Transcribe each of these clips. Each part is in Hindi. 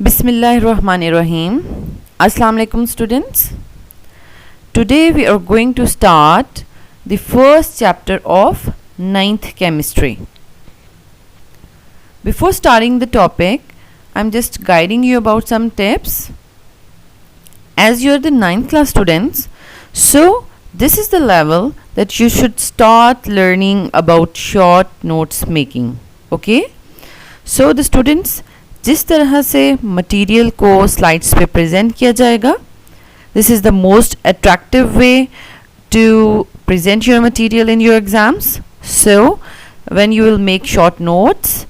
Bismillahirrahmanirrahim. Assalamu alaikum students. Today we are going to start the first chapter of ninth chemistry. Before starting the topic, I'm just guiding you about some tips. As you're the ninth class students, so this is the level that you should start learning about short notes making. Okay? So the students, जिस तरह से मटेरियल को स्लाइड्स पे प्रेजेंट किया जाएगा, this is the most attractive way to present your material in your exams. So when you will make short notes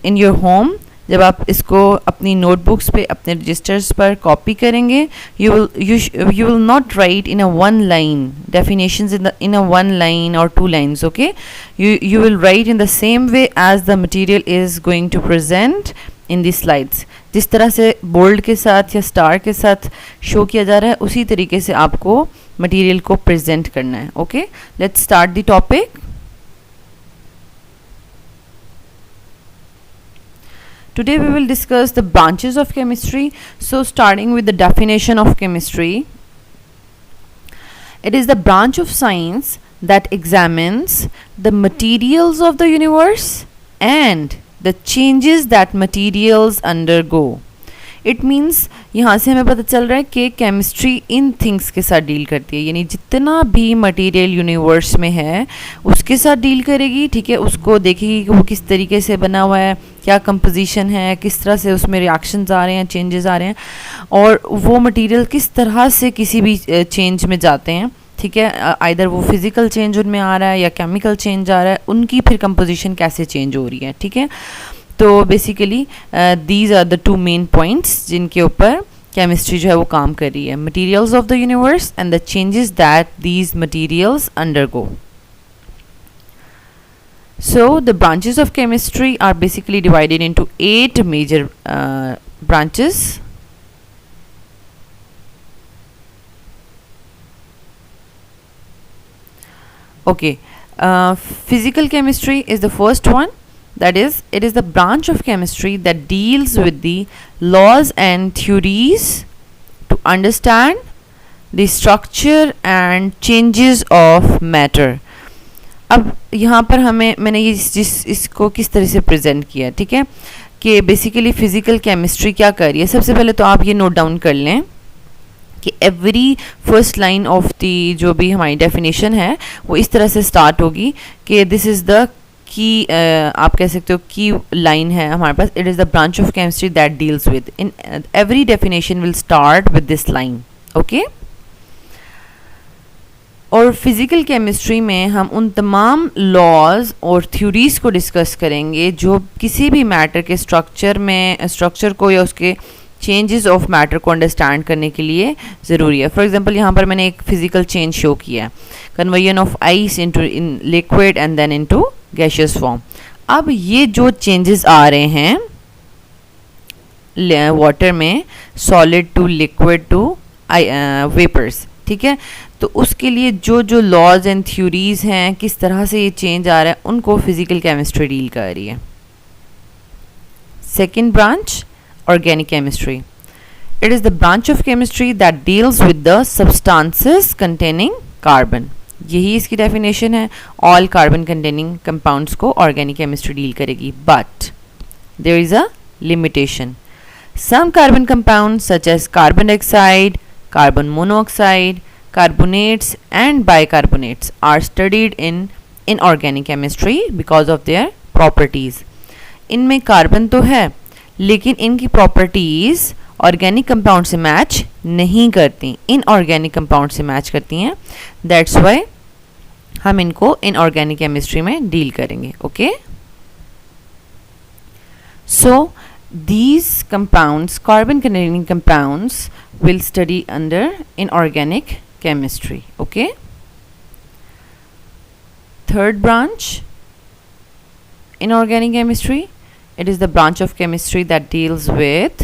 in your home, जब आप इसको अपनी नोटबुक्स पे अपने रजिस्टर्स पर कॉपी करेंगे, you will not write in a one line definitions in a one line or two lines. Okay, you will write in the same way as the material is going to present in the slides. जिस तरह से बोल्ड के साथ या स्टार के साथ शो किया जा रहा है, उसी तरीके से आपको मटेरियल को प्रेजेंट करना है. Okay, let's start the topic. Today we will discuss the branches of chemistry. So starting with the definition of chemistry, it is the branch of science that examines the materials of the universe and the changes that materials undergo. It means यहाँ से हमें पता चल रहा है कि केमिस्ट्री इन थिंग्स के साथ डील करती है, यानी जितना भी मटेरियल यूनिवर्स में है उसके साथ डील करेगी. ठीक है, उसको देखेगी कि वो किस तरीके से बना हुआ है, क्या कंपोजिशन है, किस तरह से उसमें रिएक्शंस आ रहे हैं, चेंजेस आ रहे हैं, और वो मटेरियल किस तरह से किसी भी चेंज में जाते हैं. ठीक है, आइदर वो फिज़िकल चेंज उनमें आ रहा है या केमिकल चेंज आ रहा है, उनकी फिर कंपोजिशन कैसे चेंज हो रही है. ठीक है, तो basically these are the two main points जिनके ऊपर केमिस्ट्री जो है वो काम कर रही है. Materials of the universe and the changes that these materials undergo. So the branches of chemistry are basically divided into 8 major branches. Okay, physical chemistry is the first one. That is, it is the branch of chemistry that deals with the laws and theories to understand the structure and changes of matter. अब यहाँ पर मैंने इसको किस तरह से प्रेजेंट किया. ठीक है, कि बेसिकली फिज़िकल केमिस्ट्री क्या कर रही है. सबसे पहले तो आप ये नोट डाउन कर लें कि every first line of the जो भी हमारी डेफिनेशन है वो इस तरह से स्टार्ट होगी कि दिस इज़ द की, आप कह सकते हो की लाइन है हमारे पास. It is the branch of chemistry that deals with, in every definition will start with this line. Okay, और फिज़िकल केमिस्ट्री में हम उन तमाम लॉज और थ्योरीज़ को डिस्कस करेंगे जो किसी भी मैटर के स्ट्रक्चर को या उसके चेंजेस ऑफ मैटर को अंडरस्टैंड करने के लिए ज़रूरी है. फॉर एग्जांपल यहाँ पर मैंने एक फिज़िकल चेंज शो किया है, conversion of ice in liquid and then into gaseous form. अब ये जो चेंजेस आ रहे हैं वाटर में, solid to liquid to vapours, ठीक है, तो उसके लिए जो जो लॉज एंड थ्योरीज़ हैं, किस तरह से ये चेंज आ रहा है, उनको फिज़िकल केमिस्ट्री डील कर रही है. Second branch, organic chemistry. It is the branch of chemistry that deals with the substances containing carbon. यही इसकी डेफिनेशन है. All carbon containing compounds को organic chemistry deal करेगी. But there is a limitation. Some carbon compounds such as carbon dioxide, carbon monoxide, carbonates and bicarbonates are studied in inorganic chemistry because of their properties. इनमें कार्बन तो है लेकिन इनकी प्रॉपर्टीज़ ऑर्गेनिक कंपाउंड से मैच नहीं करती, इनऑर्गेनिक कंपाउंड से मैच करती हैं. दैट्स वाई हम इनको इनऑर्गेनिक केमिस्ट्री में डील करेंगे. Okay, so these compounds, carbon containing compounds, will study under inorganic chemistry. Okay, third branch, inorganic chemistry. It is the branch of chemistry that deals with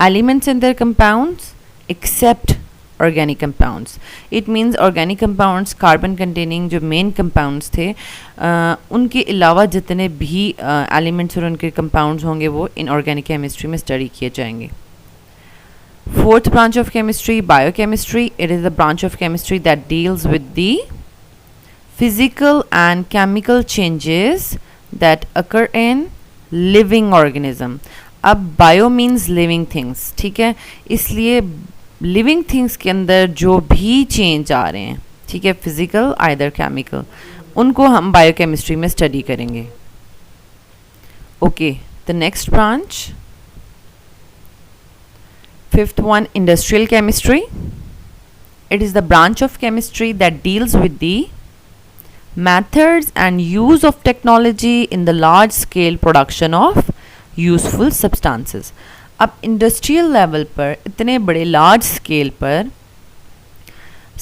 elements and their compounds except organic compounds. It means organic compounds carbon containing जो मेन कंपाउंड्स थे, उनके अलावा जितने भी एलिमेंट्स और उनके कंपाउंड्स होंगे वो इनऑर्गेनिक केमिस्ट्री में स्टडी किए जाएंगे. Fourth branch of chemistry, biochemistry. It is the branch of chemistry that deals with the physical and chemical changes that occur in living organism. अब bio means living things, ठीक है, इसलिए लिविंग थिंग्स के अंदर जो भी चेंज आ रहे हैं, ठीक है, फिजिकल आइदर केमिकल, उनको हम बायोकेमिस्ट्री में स्टडी करेंगे. Okay, the next branch, fifth one, industrial chemistry. It is the branch of chemistry that deals with the methods and use of technology in the large scale production of useful substances. अब इंडस्ट्रियल लेवल पर इतने बड़े लार्ज स्केल पर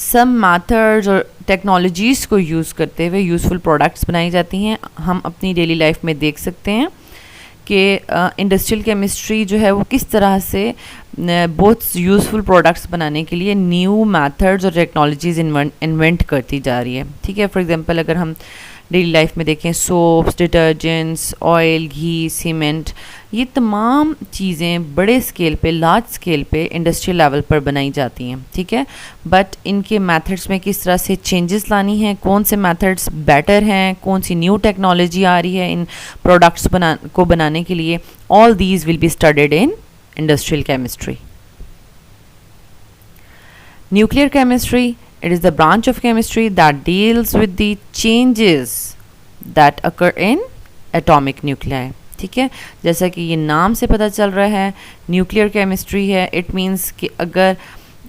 सब मेथड्स और टेक्नोलॉजीज़ को यूज़ करते हुए यूज़फुल प्रोडक्ट्स बनाई जाती हैं. हम अपनी डेली लाइफ में देख सकते हैं कि इंडस्ट्रियल केमिस्ट्री जो है वो किस तरह से बहुत यूज़फुल प्रोडक्ट्स बनाने के लिए न्यू मेथड्स और टेक्नोलॉजीज़ इन्वेंट करती जा रही है. ठीक है, फॉर एग्जांपल अगर हम डेली लाइफ में देखें, सोप्स, डिटर्जेंट्स, ऑयल, घी, सीमेंट, ये तमाम चीज़ें बड़े स्केल पे, लार्ज स्केल पे इंडस्ट्रियल लेवल पर बनाई जाती हैं. ठीक है, बट इनके मेथड्स में किस तरह से चेंजेस लानी है, कौन से मेथड्स बेटर हैं, कौन सी न्यू टेक्नोलॉजी आ रही है इन प्रोडक्ट्स को बनाने के लिए, all these will be studied in industrial chemistry. Nuclear chemistry, it is the branch of chemistry that deals with the changes that occur in atomic nuclei. ठीक है, जैसा कि ये नाम से पता चल रहा है न्यूक्लियर केमिस्ट्री है. इट मीन्स कि अगर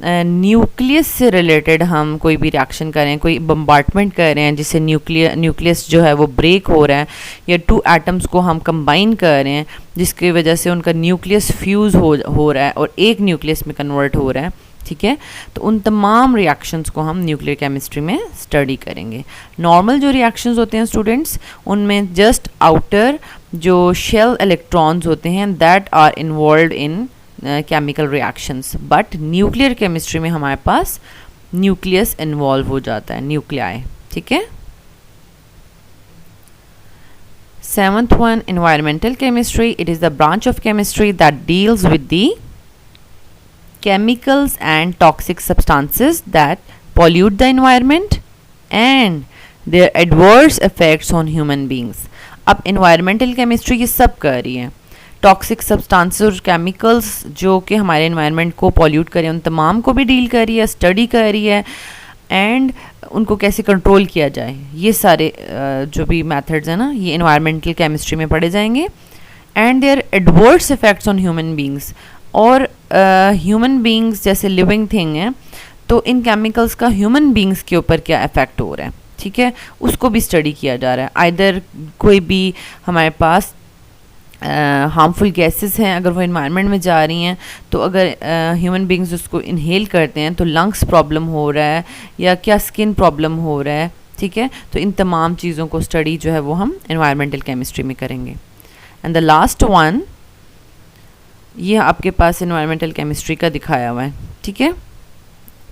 न्यूक्लियस से रिलेटेड हम कोई भी रिएक्शन करें, कोई बम्बार्टमेंट कर रहे हैं जिससे न्यूक्लियस जो है वो ब्रेक हो रहा है, या टू एटम्स को हम कंबाइन कर रहे हैं जिसकी वजह से उनका न्यूक्लियस फ्यूज़ हो रहा है और एक न्यूक्लियस में कन्वर्ट हो रहा है. ठीक है, तो उन तमाम रिएक्शंस को हम न्यूक्लियर केमिस्ट्री में स्टडी करेंगे. नॉर्मल जो रिएक्शंस होते हैं स्टूडेंट्स, उनमें जस्ट आउटर जो शेल इलेक्ट्रॉन्स होते हैं that are involve in chemical reactions, but nuclear chemistry में हमारे पास न्यूक्लियस इन्वॉल्व हो जाता है, न्यूक्लियाई. ठीक है. Seventh one, environmental chemistry. It is the branch of chemistry that deals with the chemicals and toxic substances that pollute the environment and their adverse effects on human beings. अब environmental chemistry ये सब कर रही है. टॉक्सिक सब्सटेंसेस और केमिकल्स जो कि हमारे एनवायरनमेंट को पॉल्यूट करें, उन तमाम को भी डील कर रही है, स्टडी कर रही है, एंड उनको कैसे कंट्रोल किया जाए, ये सारे जो भी मेथड्स हैं ना, ये एनवायरमेंटल केमिस्ट्री में पढ़े जाएंगे. And there adverse effects on human beings, और ह्यूमन बींग्स जैसे लिविंग थिंग है, तो इन केमिकल्स का ह्यूमन बींग्स के ऊपर क्या इफ़ेक्ट हो रहा है, ठीक है, उसको भी स्टडी किया जा रहा है. आइदर कोई भी हमारे पास हार्मफुल गैसेस हैं, अगर वो इन्वायरमेंट में जा रही हैं, तो अगर ह्यूमन बींग्स उसको इनहेल करते हैं तो लंग्स प्रॉब्लम हो रहा है या क्या स्किन प्रॉब्लम हो रहा है. ठीक है, तो इन तमाम चीज़ों को स्टडी जो है वो हम एनवायरमेंटल केमिस्ट्री में करेंगे. एंड द लास्ट वन, ये आपके पास एनवायरमेंटल केमिस्ट्री का दिखाया हुआ है. ठीक है,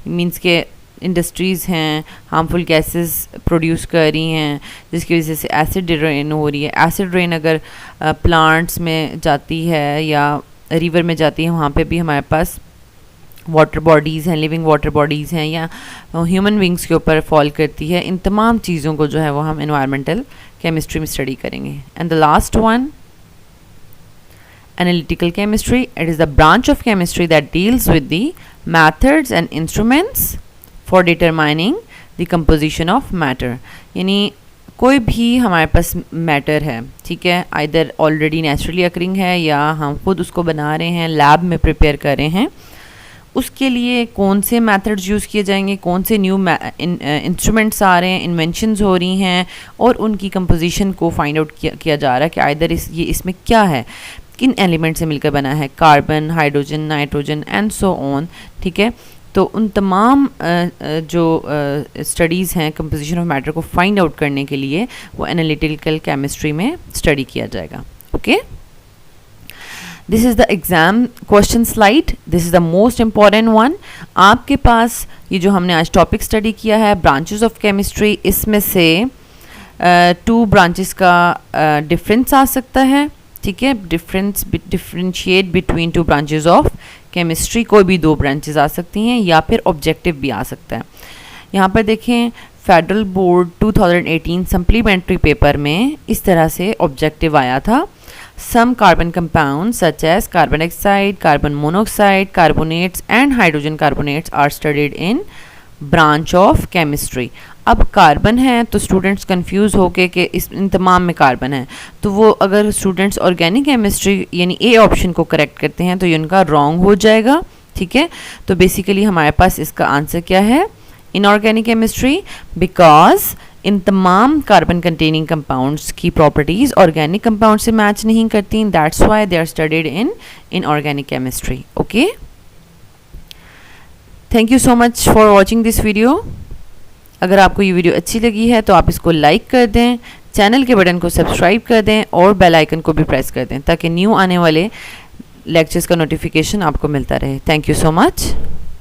मीन्स के इंडस्ट्रीज़ हैं, हार्मफुल गैसेस प्रोड्यूस कर रही हैं जिसकी वजह से एसिड रेन हो रही है. एसिड रेन अगर प्लांट्स में जाती है या रिवर में जाती है, वहाँ पे भी हमारे पास वाटर बॉडीज़ हैं, लिविंग वाटर बॉडीज़ हैं, या ह्यूमन बींग्स के ऊपर फॉल करती है. इन तमाम चीज़ों को जो है वो हम एनवायरमेंटल केमिस्ट्री में स्टडी करेंगे. And the last one, analytical chemistry. It is the branch of chemistry that deals with the methods and instruments for determining the composition of matter. यानी कोई भी हमारे पास मैटर है, ठीक है, आइदर ऑलरेडी नेचुरली अकरिंग है या हम खुद उसको बना रहे हैं, लैब में प्रिपेयर कर रहे हैं, उसके लिए कौन से मेथड्स यूज़ किए जाएंगे, कौन से न्यू इंस्ट्रूमेंट्स आ रहे हैं, इन्वेंशंस हो रही हैं, और उनकी कंपोजिशन को फाइंड आउट किया जा रहा है कि आइदर ये इसमें क्या है, किन एलिमेंट से मिलकर बना है, carbon, hydrogen, nitrogen and so on. ठीक है, तो उन तमाम जो स्टडीज़ हैं कंपोजिशन ऑफ मैटर को फाइंड आउट करने के लिए वो एनालिटिकल केमिस्ट्री में स्टडी किया जाएगा. Okay, this is the exam question slide, this is the most important one. आपके पास ये जो हमने आज टॉपिक स्टडी किया है ब्रांचेस ऑफ केमिस्ट्री, इसमें से 2 ब्रांचेस का डिफरेंस आ सकता है, ठीक है, differentiate between 2 branches of chemistry, कोई भी 2 ब्रांचेस आ सकती हैं, या फिर ऑब्जेक्टिव भी आ सकता है। यहाँ पर देखें फेडरल बोर्ड 2018 सप्लीमेंट्री पेपर में इस तरह से ऑब्जेक्टिव आया था, some carbon compounds such as carbon dioxide, carbon monoxide, carbonates and hydrogen carbonates are studied in branch of chemistry. अब कार्बन है तो स्टूडेंट्स कंफ्यूज होके कि इन तमाम में कार्बन है, तो वो अगर स्टूडेंट्स ऑर्गेनिक केमिस्ट्री यानी ए ऑप्शन को करेक्ट करते हैं तो ये उनका रॉन्ग हो जाएगा, ठीक है। तो बेसिकली हमारे पास इसका आंसर क्या है, इनऑर्गेनिक केमिस्ट्री, बिकॉज इन तमाम कार्बन कंटेनिंग कंपाउंड्स की प्रॉपर्टीज़ ऑर्गेनिक कंपाउंड से मैच नहीं करती, that's why they are studied in inorganic chemistry. Okay, thank you so much for watching this video. अगर आपको ये वीडियो अच्छी लगी है तो आप इसको लाइक कर दें, चैनल के बटन को सब्सक्राइब कर दें और बेल आइकन को भी प्रेस कर दें ताकि न्यू आने वाले लेक्चर्स का नोटिफिकेशन आपको मिलता रहे। Thank you so much.